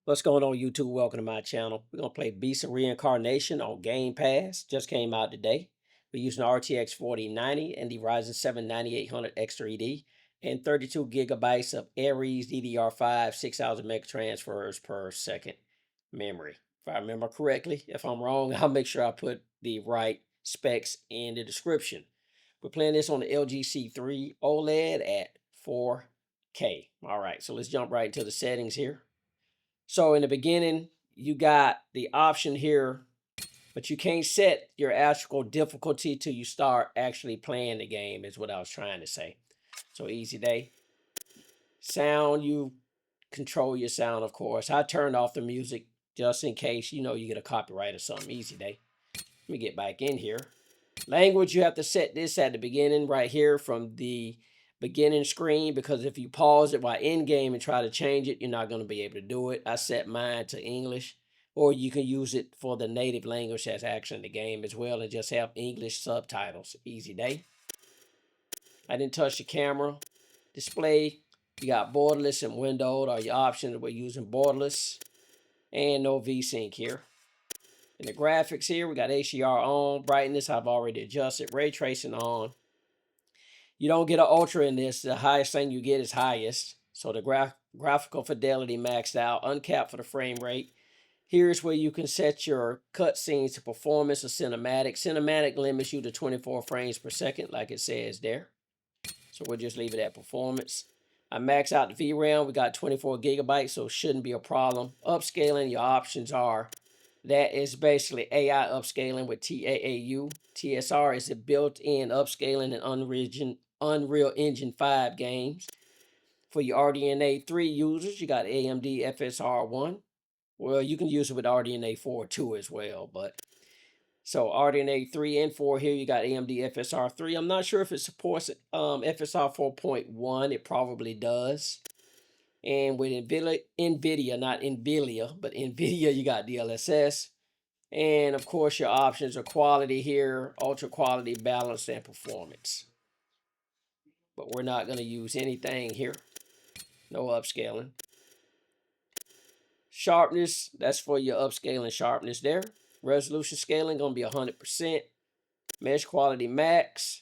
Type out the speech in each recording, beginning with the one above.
What's going on, YouTube? Welcome to my channel. We're going to play Beast of Reincarnation on Game Pass. Just came out today. We're using the RTX 4090 and the Ryzen 7 9800 X3D and 32 gigabytes of Aries DDR5 6,000 meg transfers per second memory. If I remember correctly, if I'm wrong, I'll make sure I put the right specs in the description. We're playing this on the LG C3 OLED at 4K. All right, so let's jump right into the settings here. So in the beginning, you got the option here, but you can't set your actual difficulty till you start actually playing the game, is what I was trying to say. So easy day. Sound, you control your sound, of course. I turned off the music just in case, you get a copyright or something. Easy day. Let me get back in here. Language, you have to set this at the beginning right here from the beginning screen, because if you pause it while in game and try to change it, you're not going to be able to do it. I set mine to English, or you can use it for the native language that's actually in the game as well and just have English subtitles. Easy day. I didn't touch the camera display. You got borderless and windowed are your options. We're using borderless and no VSync here. In the graphics here, we got HDR on, brightness I've already adjusted, ray tracing on. You don't get an ultra in this. The highest thing you get is highest. So the graphical fidelity maxed out, uncapped for the frame rate. Here's where you can set your cutscenes to performance or cinematic. Cinematic limits you to 24 frames per second, like it says there. So we'll just leave it at performance. I max out the VRAM. We got 24 gigabytes, so it shouldn't be a problem. Upscaling, your options are, that is basically AI upscaling with TAAU. TSR is a built-in upscaling in Unreal Engine 5 games. For your RDNA 3 users, you got AMD FSR 1. Well, you can use it with RDNA 4 too as well, but so RDNA 3 and 4 here, you got AMD FSR 3. I'm not sure if it supports FSR 4.1. It probably does. And with NVIDIA, not NVIDIA, but NVIDIA, you got DLSS. And of course, your options are quality here, ultra quality, balance, and performance. But we're not going to use anything here. No upscaling. Sharpness, that's for your upscaling sharpness there. Resolution scaling going to be 100%. Mesh quality max.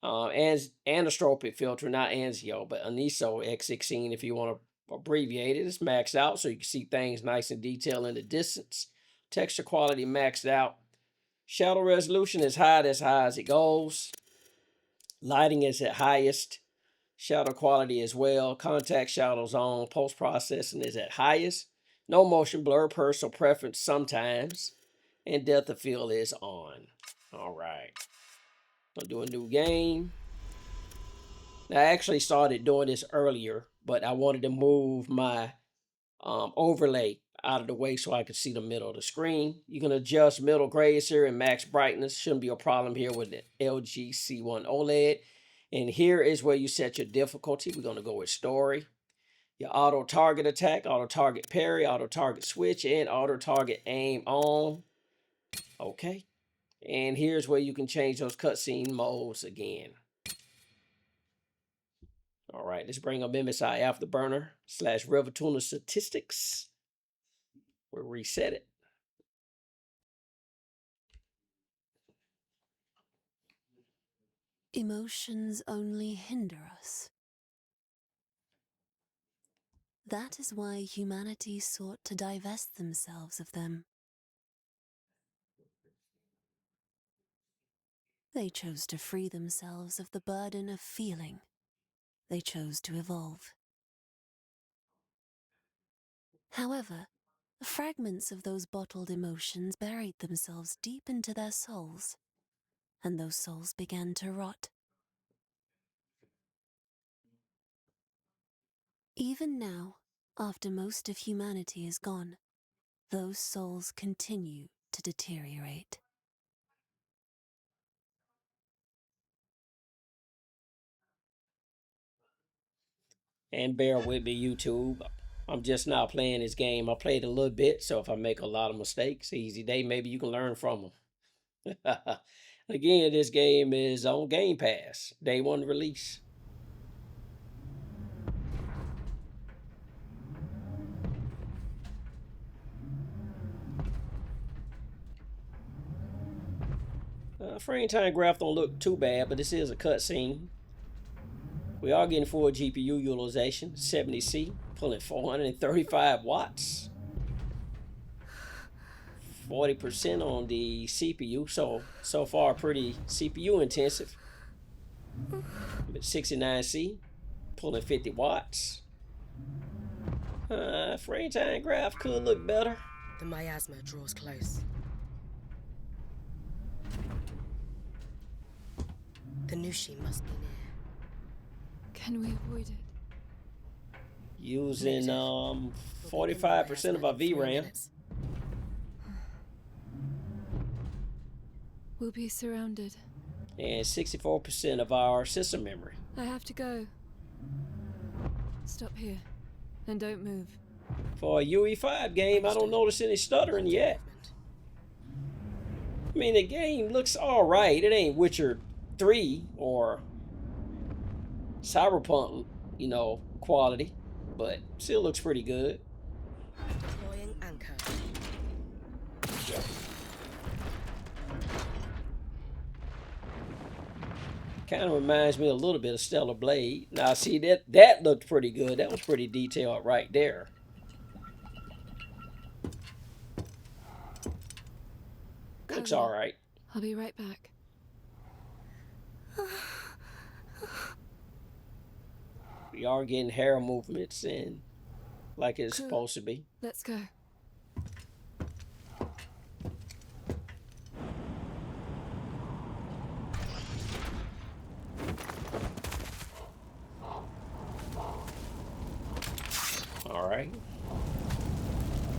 Anisotropic filter, not Ansio, but Aniso X16 if you want to abbreviate it. It's maxed out so you can see things nice and detailed in the distance. Texture quality maxed out. Shadow resolution is high as it goes. Lighting is at highest. Shadow quality as well. Contact shadows on. Post-processing is at highest. No motion blur, personal preference sometimes. And depth of field is on. All right. I'll do a new game. Now, I actually started doing this earlier, but I wanted to move my overlay out of the way so I could see the middle of the screen. You can adjust middle grays here and max brightness. Shouldn't be a problem here with the LG C1 OLED. And here is where you set your difficulty. We're going to go with story. Your auto target attack, auto target parry, auto target switch, and auto target aim on. Okay. And here's where you can change those cutscene modes again. All right, let's bring up MSI Afterburner / River Tuner Statistics. We'll reset it. Emotions only hinder us. That is why humanity sought to divest themselves of them. They chose to free themselves of the burden of feeling. They chose to evolve. However, fragments of those bottled emotions buried themselves deep into their souls, and those souls began to rot. Even now, after most of humanity is gone, those souls continue to deteriorate. And bear with me, YouTube. I'm just now playing this game. I played a little bit, so if I make a lot of mistakes, easy day, maybe you can learn from them. Again, this game is on Game Pass, day 1 release. Frame time graph don't look too bad, but this is a cutscene. We are getting full GPU utilization, 70C, pulling 435 watts. 40% on the CPU, so far pretty CPU intensive. But 69C, pulling 50 watts. Frame time graph could look better. The miasma draws close. The Nushi must be near. Can we avoid it? Using 45% of our VRAM. We'll be surrounded. And 64% of our system memory. I have to go. Stop here. And don't move. For a UE5 game, I don't notice any stuttering yet. I mean, the game looks alright. It ain't Witcher 3 or Cyberpunk, you know, quality. But still looks pretty good. Deploying anchor. Kind of reminds me a little bit of Stellar Blade. Now, see, that looked pretty good. That was pretty detailed right there. Looks all right. I'll be right back. We are getting hair movements in like it's supposed to be. Let's go.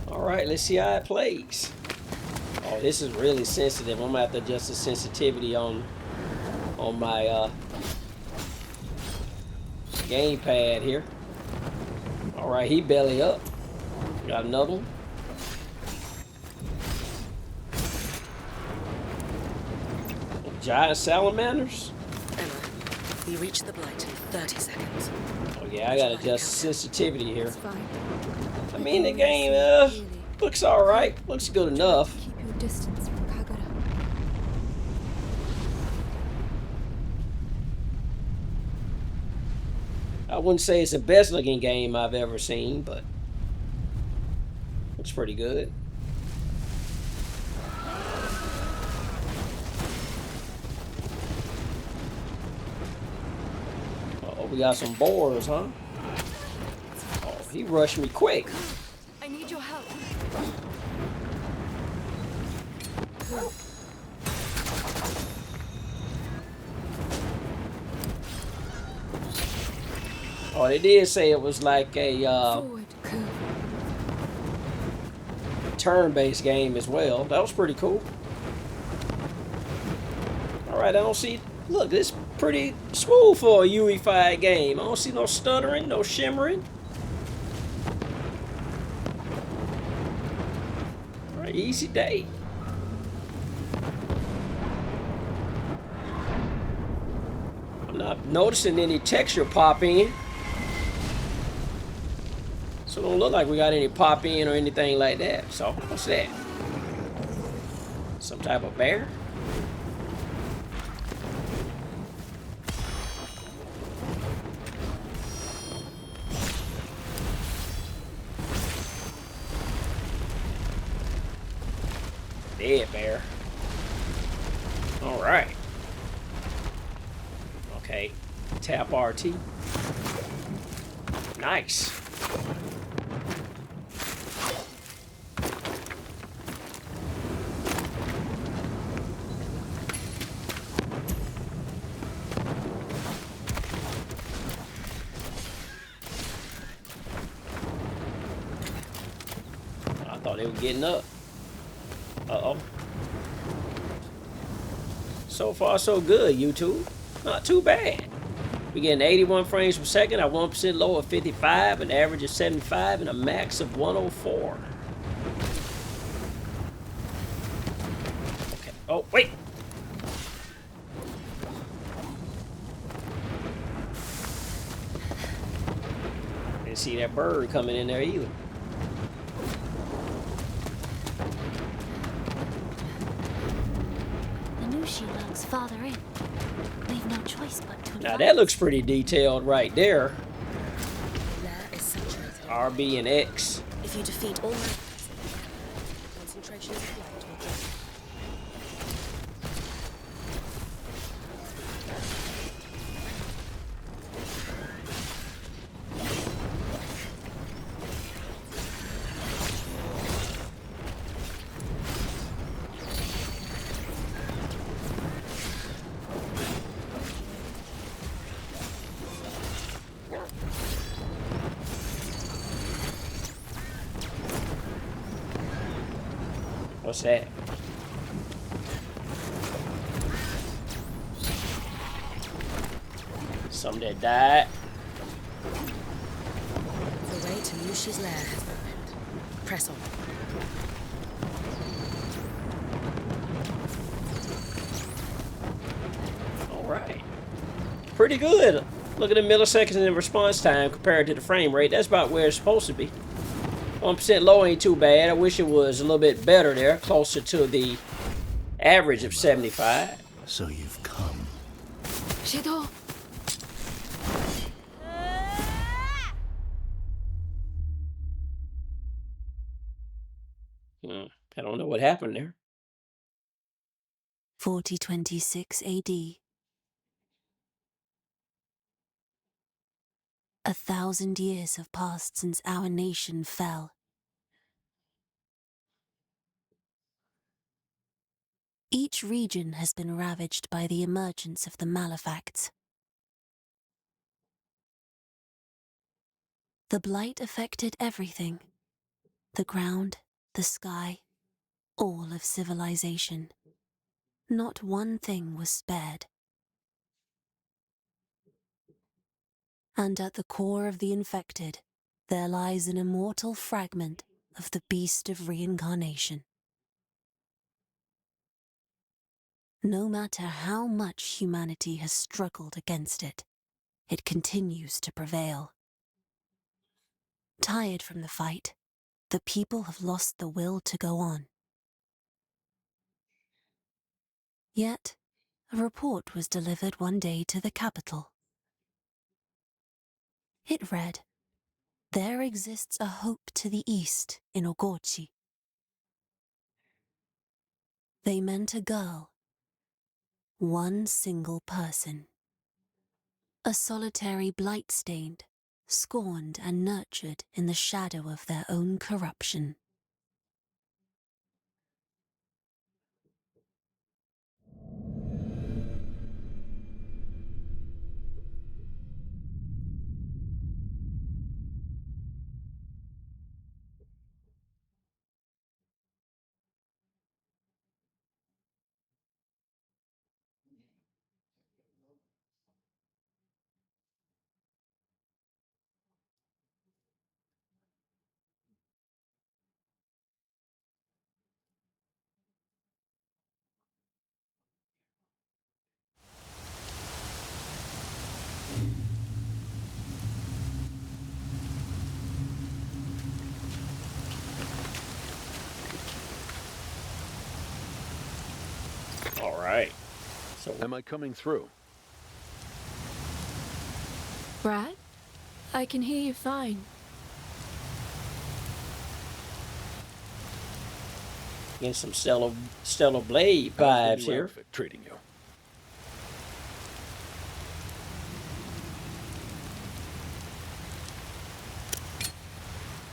All right, let's see how it plays. Oh, this is really sensitive. I'm gonna have to adjust the sensitivity on my gamepad here. All right, he belly up. Got another one. Giant salamanders. Emma, we reach the blight in 30 seconds. Oh yeah, I gotta adjust sensitivity here. It's fine. I mean, the game looks all right. Looks good enough. Keep your distance from Cardea. I wouldn't say it's the best looking game I've ever seen, but looks pretty good. Uh-oh, we got some boars, huh? Oh, he rushed me quick. I need your help. Oh, they did say it was like a Forward, curve. turn-based game as well. That was pretty cool. All right, I don't see. Look, this is pretty smooth for a UE5 game. I don't see no stuttering, no shimmering. All right, easy day. I'm not noticing any texture pop in. So it don't look like we got any pop in or anything like that. So what's that? Some type of bear? Dead bear. All right. Okay. Tap RT. Nice. I thought they were getting up. Uh-oh. So far, so good, YouTube. Not too bad. We're getting 81 frames per second, at 1% low of 55, an average of 75, and a max of 104. Okay. Oh, wait. Didn't see that bird coming in there either. The Nushi lurks farther in. We've no choice but to Now advance. that looks pretty detailed right there. Lair is saturated. RB and X. If you defeat all members, concentration of light will drop. What's that? Some that died. The way to Nushi's lair has opened. Press on. All right. Pretty good. Look at the milliseconds in response time compared to the frame rate. That's about where it's supposed to be. 1% low ain't too bad. I wish it was a little bit better there, closer to the average of 75. So you've come. Shadow. I don't know what happened there. 4026 AD. 1,000 years have passed since our nation fell. Each region has been ravaged by the emergence of the malefacts. The blight affected everything. The ground, the sky, all of civilization. Not one thing was spared. And at the core of the infected, there lies an immortal fragment of the beast of reincarnation. No matter how much humanity has struggled against it, it continues to prevail. Tired from the fight, the people have lost the will to go on. Yet, a report was delivered one day to the capital. It read, "There exists a hope to the east in Ogochi." They meant a girl. One single person. A solitary blight-stained, scorned and nurtured in the shadow of their own corruption. All right. So Am I coming through? Brad? I can hear you fine. getting some Stellar Blade How's the vibes new here. outfit treating you?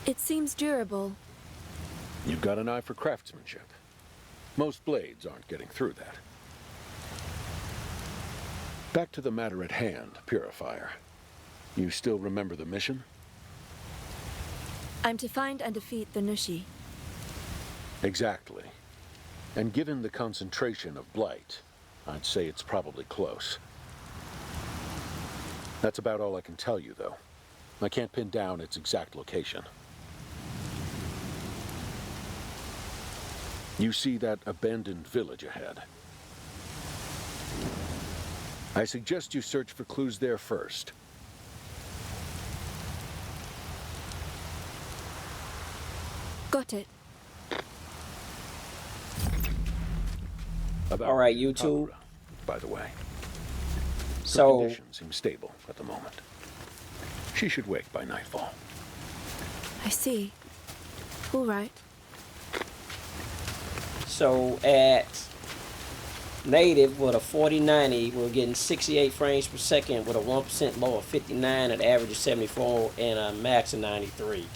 It seems durable. You've got an eye for craftsmanship. Most blades aren't getting through that. Back to the matter at hand, Purifier. You still remember the mission? I'm to find and defeat the Nushi. Exactly. And given the concentration of blight, I'd say it's probably close. That's about all I can tell you, though. I can't pin down its exact location. You see that abandoned village ahead? I suggest you search for clues there first. Got it. About All right, Major YouTube. Cardea, by the way. Her So, condition seems stable at the moment. She should wake by nightfall. I see. All right. so at native with a 4090, we're getting 68 frames per second with a 1% low of 59, an average of 74, and a max of 93.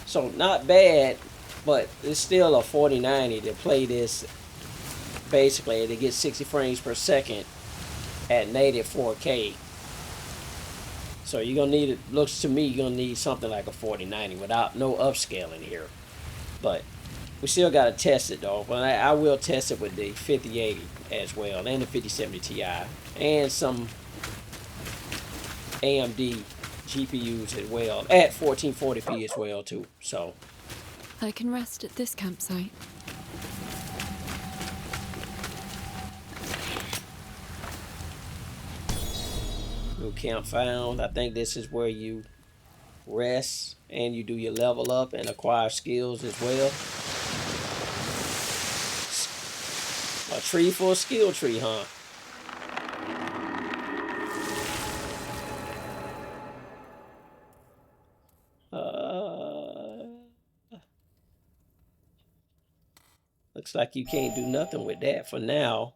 So not bad, but it's still a 4090 to play this. Basically, to get 60 frames per second at native 4K. So you're gonna need, it looks to me, you're gonna need something like a 4090 without no upscaling here. But we still gotta test it though. But I will test it with the 5080 as well, and the 5070 Ti, and some AMD GPUs as well at 1440p as well too. So I can rest at this campsite. new camp found. I think this is where you rest and you do your level up and acquire skills as well. A tree for a skill tree, huh? Looks like you can't do nothing with that for now.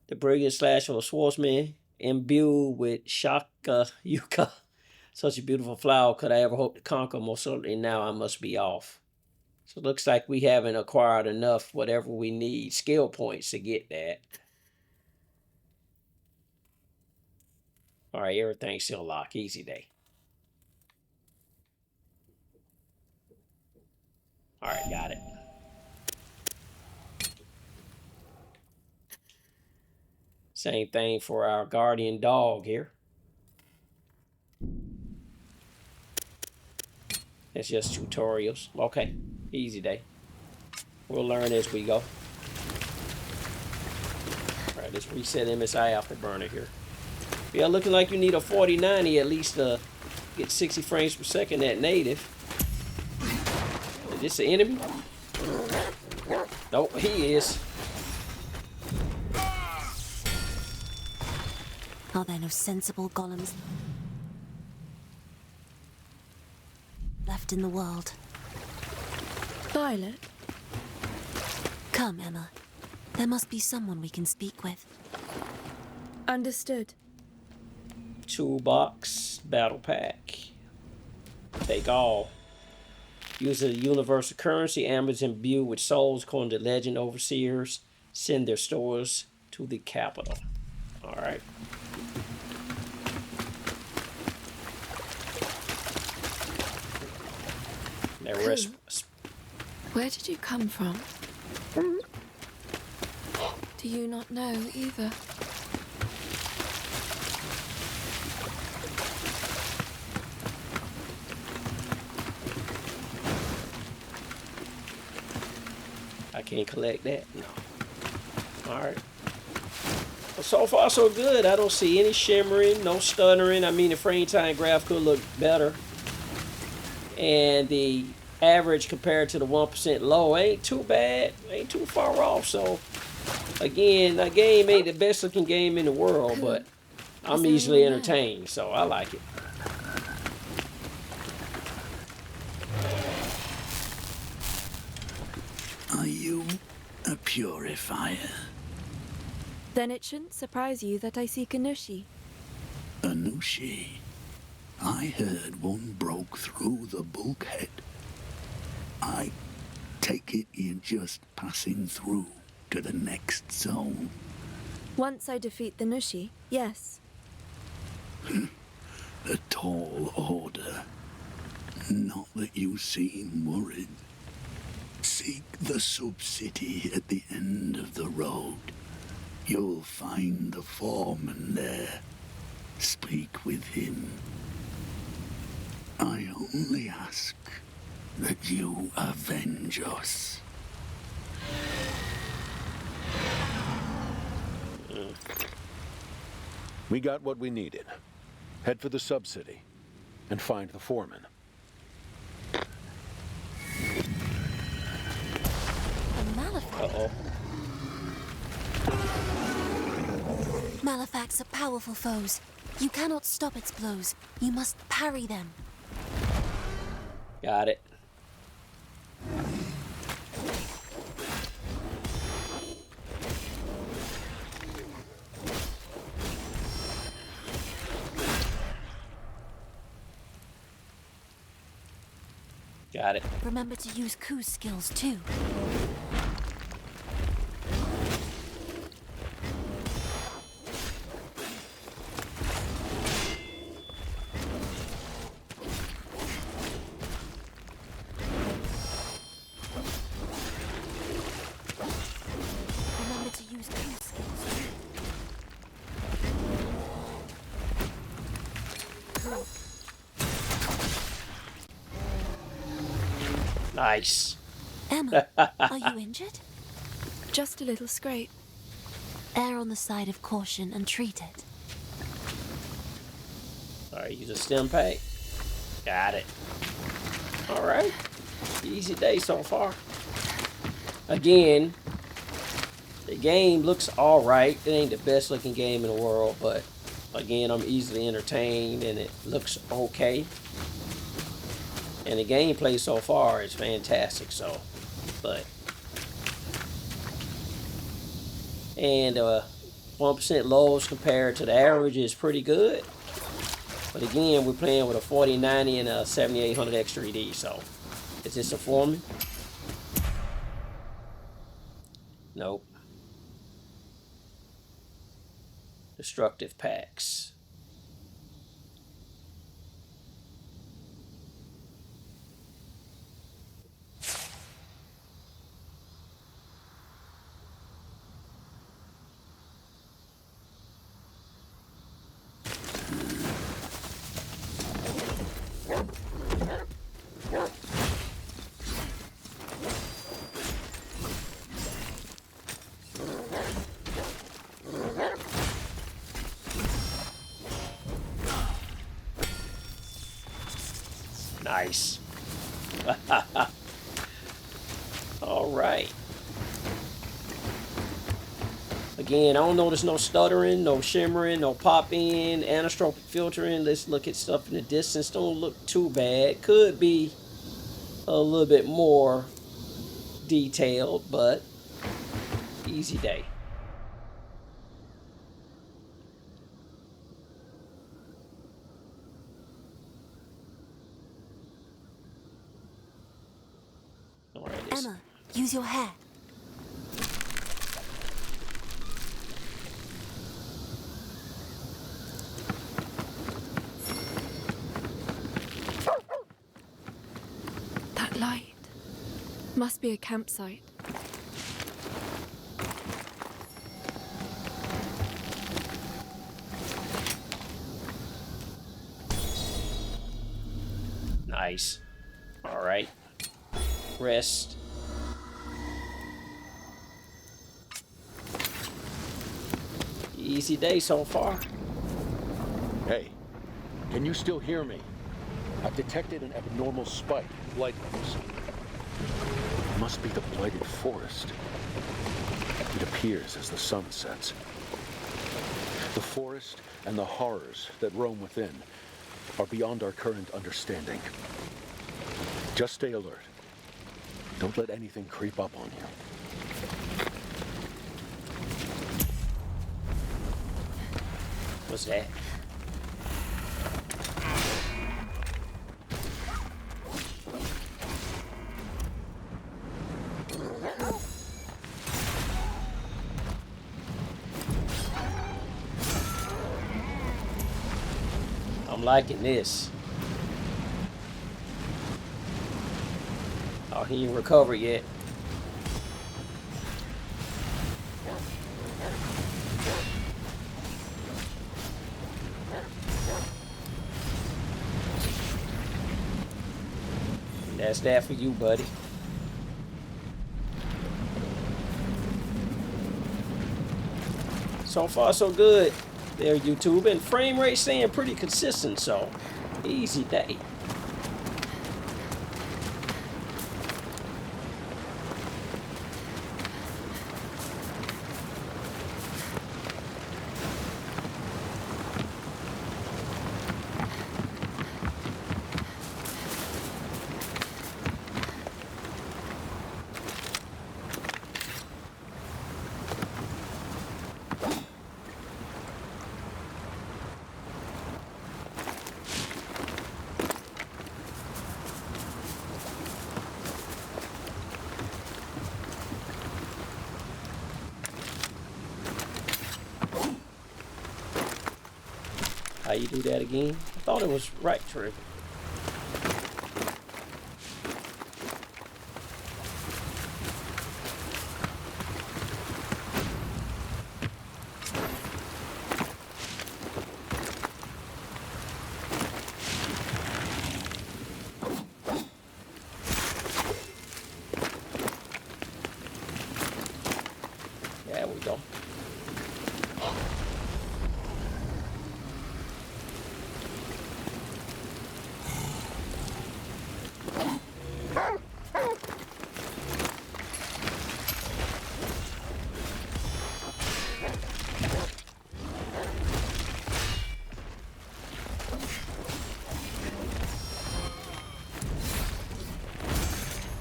The brilliant slash of a swordsman imbued with Shaka Yuka. Such a beautiful flower could I ever hope to conquer. Most certainly now I must be off. So it looks like we haven't acquired enough whatever we need skill points to get that. All right, everything's still locked. Easy day. All right, got it. Same thing for our guardian dog here. It's just tutorials. Okay, easy day. We'll learn as we go. All right, let's reset MSI afterburner here. Yeah, looking like you need a 4090 at least to get 60 frames per second at native. Is this an enemy? Nope, he is. Are there no sensible golems left in the world? Violet? Come, Emma. There must be someone we can speak with. Understood. Toolbox, battle pack. Take all. Use a universal currency, ambers imbued with souls, according to legend. Overseers send their stores to the capital. All right. Where did you come from? Do you not know either? I can't collect that. No. All right. Well, so far so good. I don't see any shimmering, no stuttering. I mean, the frame time graph could look better. And the average compared to the 1% low ain't too bad, ain't too far off. So again, that game ain't the best looking game in the world, but I'm easily entertained, so I like it. Are you a purifier? Then it shouldn't surprise you that I seek a Nushi. A Nushi? I heard one broke through the bulkhead. I take it you're just passing through to the next zone. Once I defeat the Nushi, yes. A tall order. Not that you seem worried. Seek the sub-city at the end of the road. You'll find the foreman there. Speak with him. I only ask that you avenge us. We got what we needed. Head for the sub-city and find the foreman. A Malifaux? Uh-oh. Malefacts are powerful foes. You cannot stop its blows. You must parry them. Got it. Got it. Remember to use Ku's skills too. Remember to use Ku's skills too. Nice. Emma, are you injured? Just a little scrape. Err on the side of caution and treat it. Alright, use a stim pack. Got it. Alright. Easy day so far. Again, the game looks alright. It ain't the best looking game in the world, but again, I'm easily entertained and it looks okay. And the gameplay so far is fantastic, so, but. And 1% lows compared to the average is pretty good. But again, we're playing with a 4090 and a 7800 X3D, so is this a foreman? Nope. Destructive packs. Nice. All right. Again, I don't notice no stuttering, no shimmering, no pop-in, anisotropic filtering. Let's look at stuff in the distance. Don't look too bad. Could be a little bit more detailed, but easy day. All right, Emma, use your hair. That light must be a campsite. Nice. All right. Rest. Easy day so far. Hey, can you still hear me? I've detected an abnormal spike in blight levels. It must be the blighted forest. It appears as the sun sets. The forest and the horrors that roam within are beyond our current understanding. Just stay alert. Don't let anything creep up on you. What's that? I'm liking this. Oh, he ain't recovered yet. That's that for you, buddy. So far, so good there, YouTube. And frame rate staying pretty consistent, so easy day. How you do that again? I thought it was right trigger. There we go.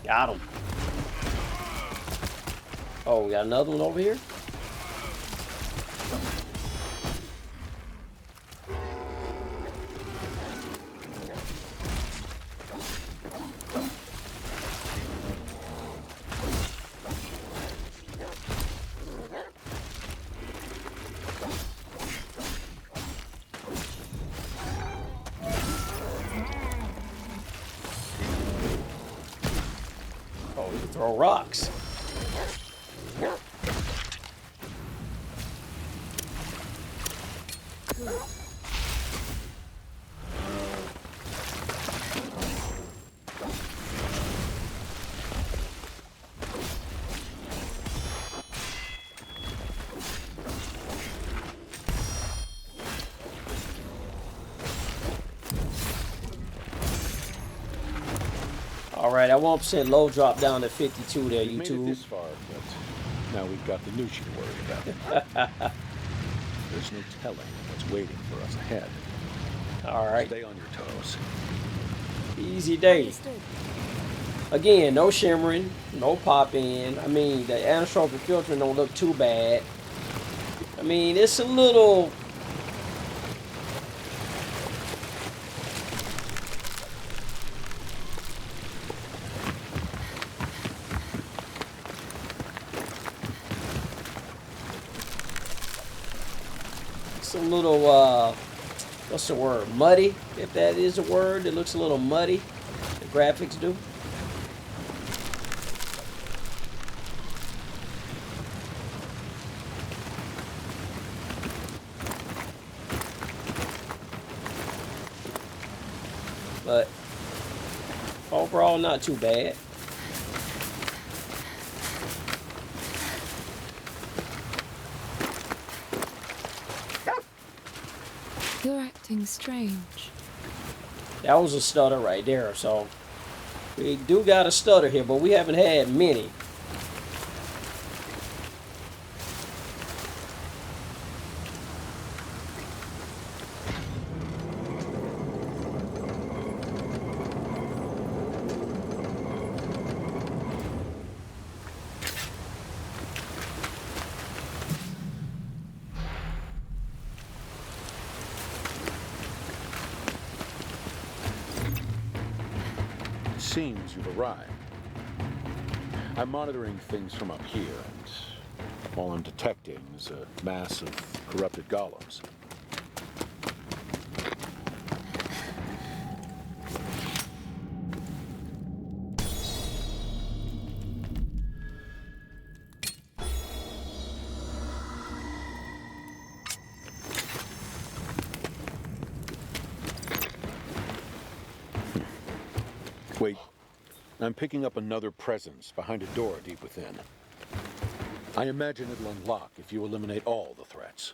Got him. Oh, we got another one over here. Oh, you can throw rocks. All right, that 1% low drop down to 52 there, We've made it YouTube. this far, but now we've got the Nushi to worry about. There's no telling what's waiting for us ahead. All right, Stay on your toes. easy day. Understood. Again, no shimmering, no pop in. I mean, the anisotropic filtering don't look too bad. I mean, it's a little. It's a little, what's the word? Muddy, if that is a word. It looks a little muddy. The graphics do. But overall, not too bad. You're acting strange. That was a stutter right there. So we do got a stutter here, but we haven't had many. Seems you've arrived. I'm monitoring things from up here, and all I'm detecting is a mass of corrupted golems. Wait, I'm picking up another presence behind a door deep within. I imagine it'll unlock if you eliminate all the threats.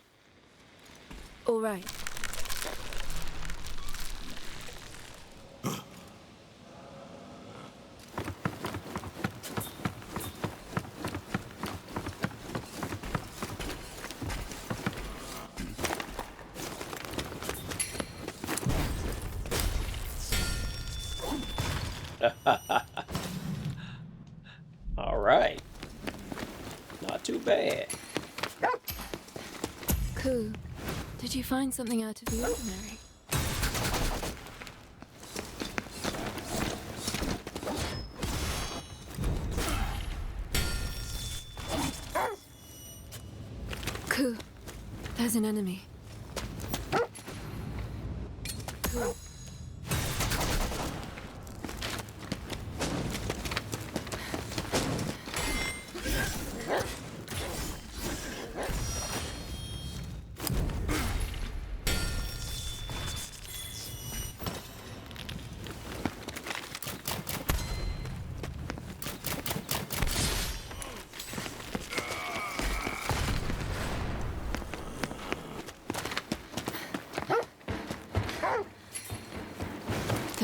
All right. All right. Not too bad. Cool. Did you find something out of the ordinary? Cool. There's an enemy.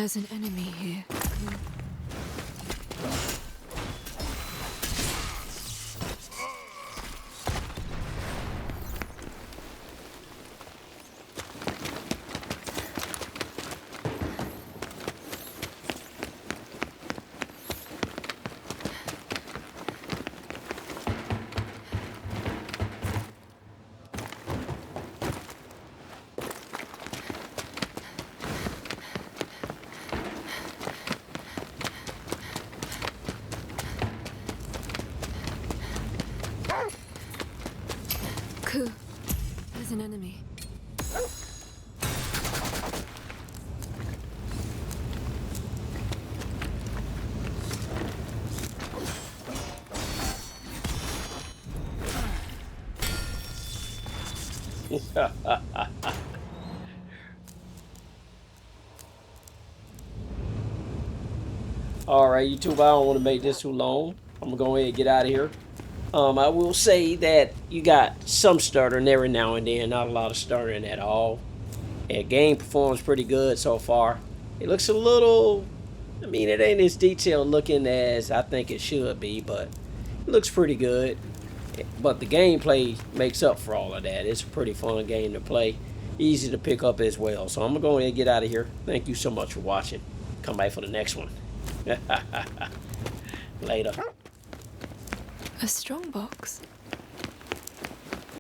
There's an enemy here. There's an enemy. All right, YouTube, I don't want to make this too long. I'm gonna go ahead and get out of here. I will say that you got some stuttering every now and then, not a lot of stuttering at all. And game performs pretty good so far. It looks a little, I mean, it ain't as detailed looking as I think it should be, but it looks pretty good. But the gameplay makes up for all of that. It's a pretty fun game to play. Easy to pick up as well. So I'm gonna go ahead and get out of here. Thank you so much for watching. Come back for the next one. Later. A strong box.